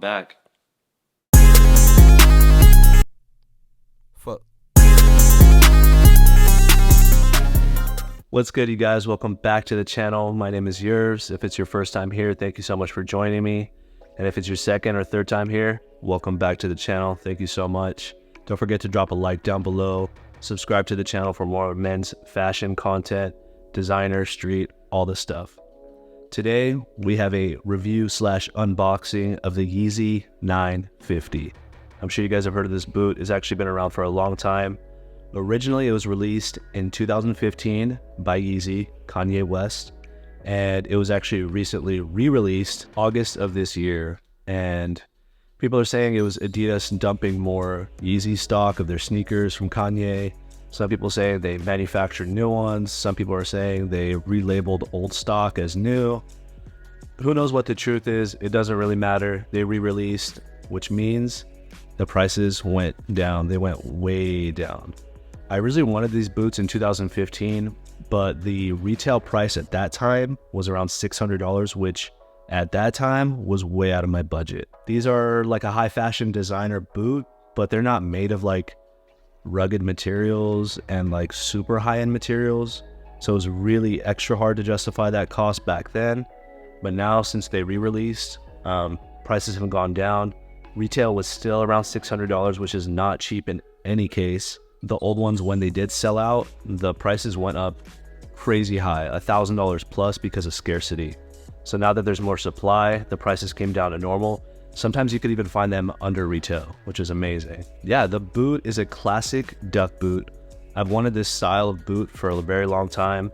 back. Fuck. What's good, you guys? Welcome back to the channel. My name is Yerves. If it's your first time here, thank you so much for joining me. And if it's your second or third time here, welcome back to the channel. Thank you so much. Don't forget to drop a like down below. Subscribe to the channel for more men's fashion content, designer, street, all the stuff. Today, we have a review / unboxing of the Yeezy 950. I'm sure you guys have heard of this boot. It's actually been around for a long time. Originally, it was released in 2015 by Yeezy, Kanye West, and it was actually recently re-released August of this year. And people are saying it was Adidas dumping more Yeezy stock of their sneakers from Kanye. Some people say they manufactured new ones. Some people are saying they relabeled old stock as new. Who knows what the truth is? It doesn't really matter. They re-released, which means the prices went down. They went way down. I originally wanted these boots in 2015, but the retail price at that time was around $600, which at that time was way out of my budget. These are like a high fashion designer boot, but they're not made of like rugged materials and like super high-end materials. So it was really extra hard to justify that cost back then. But now, since they re-released, prices have gone down. Retail was still around $600, which is not cheap in any case. The old ones, when they did sell out, the prices went up crazy high, $1,000 plus because of scarcity. So now that there's more supply, the prices came down to normal. Sometimes you could even find them under retail, which is amazing. Yeah, the boot is a classic duck boot. I've wanted this style of boot for a very long time.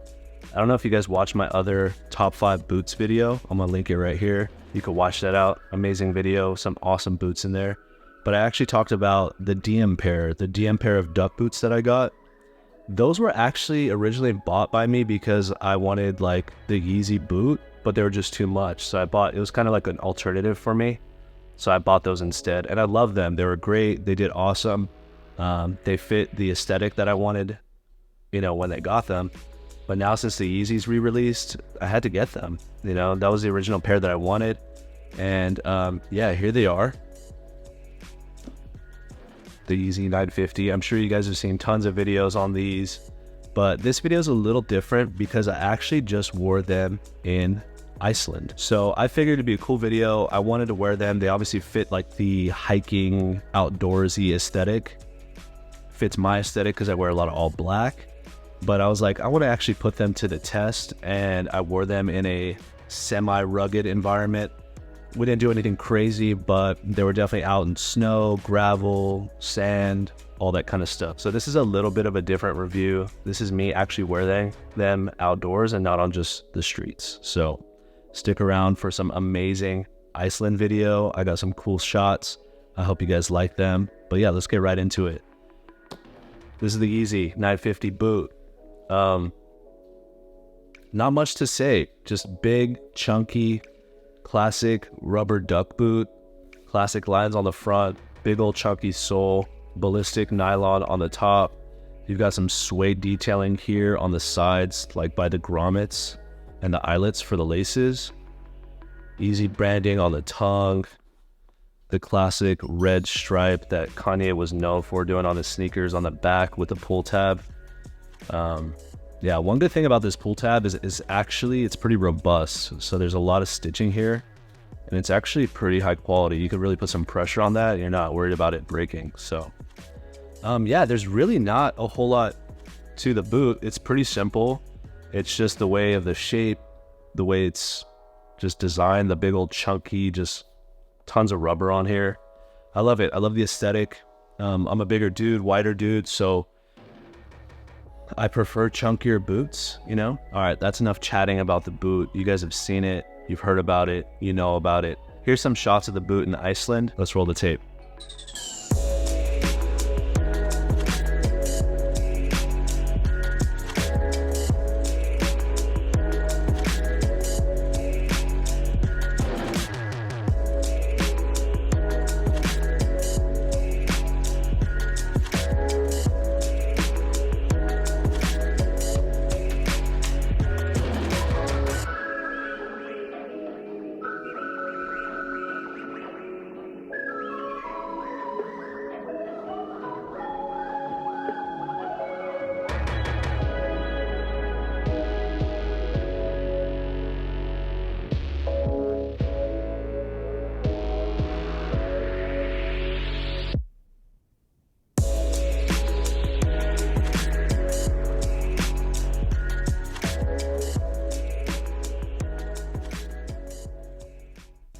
I don't know if you guys watched my other top 5 boots video. I'm gonna link it right here. You could watch that out. Amazing video, some awesome boots in there. But I actually talked about the DM pair of duck boots that I got. Those were actually originally bought by me because I wanted like the Yeezy boot, but they were just too much. So it was kind of like an alternative for me. So I bought those instead, and I love them. They were great. They did awesome. They fit the aesthetic that I wanted, when they got them. But now since the Yeezys re-released, I had to get them. That was the original pair that I wanted. And yeah, here they are. The Yeezy 950. I'm sure you guys have seen tons of videos on these, but this video is a little different because I actually just wore them in Iceland. So I figured it'd be a cool video. I wanted to wear them. They obviously fit like the hiking outdoorsy aesthetic. Fits my aesthetic because I wear a lot of all black. But I was like, I want to actually put them to the test, and I wore them in a semi-rugged environment. We didn't do anything crazy, but they were definitely out in snow, gravel, sand, all that kind of stuff. So this is a little bit of a different review. This is me actually wearing them outdoors and not on just the streets. So stick around for some amazing Iceland video. I got some cool shots. I hope you guys like them. But yeah, let's get right into it. This is the Yeezy 950 boot. Not much to say. Just big, chunky, classic rubber duck boot. Classic lines on the front. Big old chunky sole. Ballistic nylon on the top. You've got some suede detailing here on the sides, like by the grommets and the eyelets for the laces. Easy branding on the tongue. The classic red stripe that Kanye was known for doing on his sneakers on the back with the pull tab. Yeah, one good thing about this pull tab is actually it's pretty robust. So there's a lot of stitching here, and it's actually pretty high quality. You could really put some pressure on that and you're not worried about it breaking. So yeah, there's really not a whole lot to the boot. It's pretty simple. It's just the way of the shape, the way it's just designed, the big old chunky, just tons of rubber on here. I love it. I love the aesthetic. I'm a bigger dude, wider dude, so I prefer chunkier boots, All right, that's enough chatting about the boot. You guys have seen it. You've heard about it. You know about it. Here's some shots of the boot in Iceland. Let's roll the tape.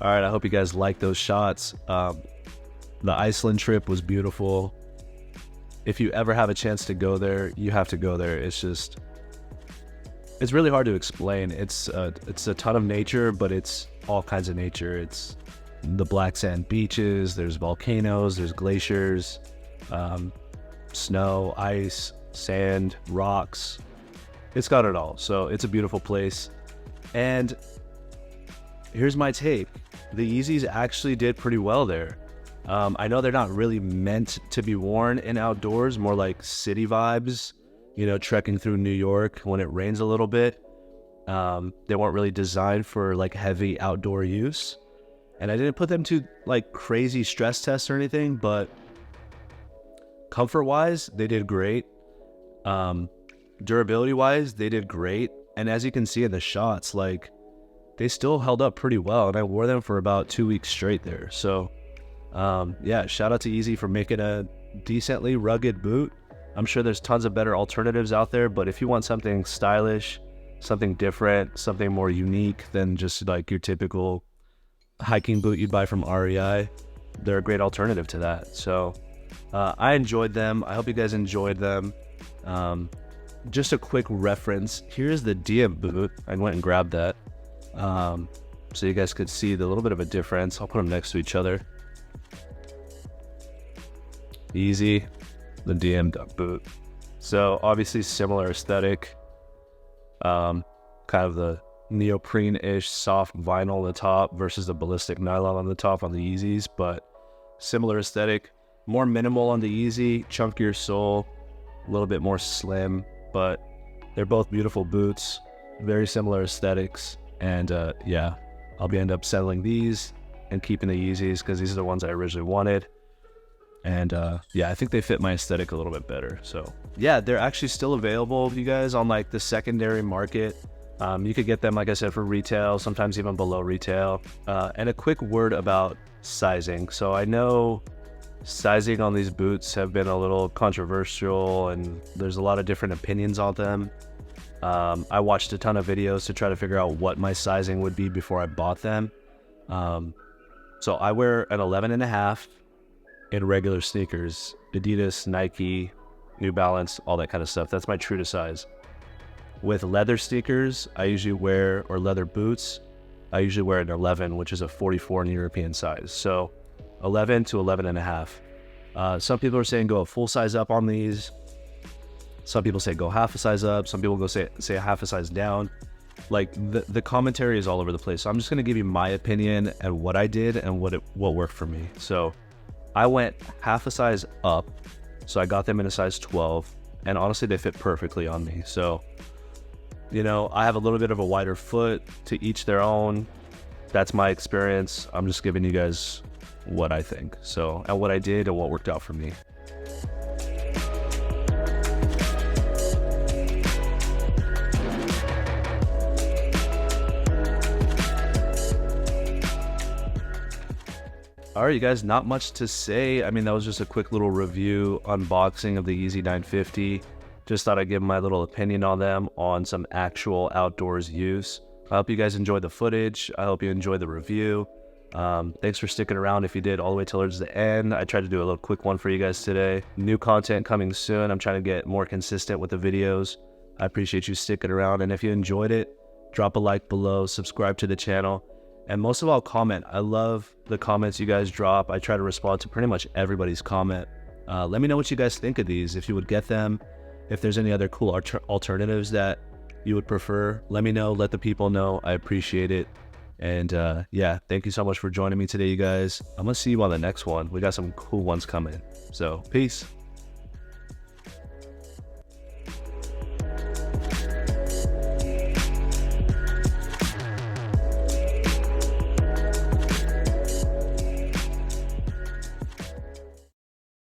All right, I hope you guys like those shots. The Iceland trip was beautiful. If you ever have a chance to go there, you have to go there. It's really hard to explain. It's a ton of nature, but it's all kinds of nature. It's the black sand beaches, there's volcanoes, there's glaciers, snow, ice, sand, rocks. It's got it all. So it's a beautiful place. And here's my take. The Yeezys actually did pretty well there. I know they're not really meant to be worn in outdoors, more like city vibes, you know, trekking through New York when it rains a little bit. They weren't really designed for like heavy outdoor use. And I didn't put them to like crazy stress tests or anything, but comfort wise, they did great. Durability wise, they did great. And as you can see in the shots, like they still held up pretty well. And I wore them for about 2 weeks straight there. So yeah, shout out to Yeezy for making a decently rugged boot. I'm sure there's tons of better alternatives out there, but if you want something stylish, something different, something more unique than just like your typical hiking boot you'd buy from REI, they're a great alternative to that. So I enjoyed them. I hope you guys enjoyed them. Just a quick reference, here's the DM boot. I went and grabbed that so you guys could see the little bit of a difference. I'll put them next to each other. Yeezy, the DM duck boot. So obviously similar aesthetic, kind of the neoprene-ish soft vinyl on the top versus the ballistic nylon on the top on the Yeezys, but similar aesthetic, more minimal on the Yeezy, chunkier sole, a little bit more slim, but they're both beautiful boots, very similar aesthetics. And yeah, I'll end up settling these and keeping the Yeezys because these are the ones I originally wanted. And yeah, I think they fit my aesthetic a little bit better. So yeah, they're actually still available, you guys, on like the secondary market. You could get them, like I said, for retail, sometimes even below retail. And a quick word about sizing. So I know sizing on these boots have been a little controversial and there's a lot of different opinions on them. I watched a ton of videos to try to figure out what my sizing would be before I bought them. So I wear an 11.5 in regular sneakers, Adidas, Nike, New Balance, all that kind of stuff. That's my true to size. With leather sneakers, I usually wear, or leather boots, I usually wear an 11, which is a 44 in European size. So 11 to 11.5. Some people are saying go a full size up on these. Some people say go half a size up. Some people go say a half a size down. Like the commentary is all over the place. So I'm just gonna give you my opinion and what I did and what worked for me. So I went half a size up. So I got them in a size 12, and honestly, they fit perfectly on me. So, you know, I have a little bit of a wider foot, to each their own. That's my experience. I'm just giving you guys what I think. So, and what I did and what worked out for me. All right, you guys, not much to say. I mean, that was just a quick little review, unboxing of the Yeezy 950. Just thought I'd give my little opinion on them on some actual outdoors use. I hope you guys enjoyed the footage. I hope you enjoyed the review. Thanks for sticking around if you did all the way towards the end. I tried to do a little quick one for you guys today. New content coming soon. I'm trying to get more consistent with the videos. I appreciate you sticking around. And if you enjoyed it, drop a like below, subscribe to the channel. And most of all, comment. I love the comments you guys drop. I try to respond to pretty much everybody's comment. Let me know what you guys think of these, if you would get them, if there's any other cool alternatives that you would prefer. Let me know, let the people know. I appreciate it. And yeah, thank you so much for joining me today, you guys. I'm gonna see you on the next one. We got some cool ones coming. So peace.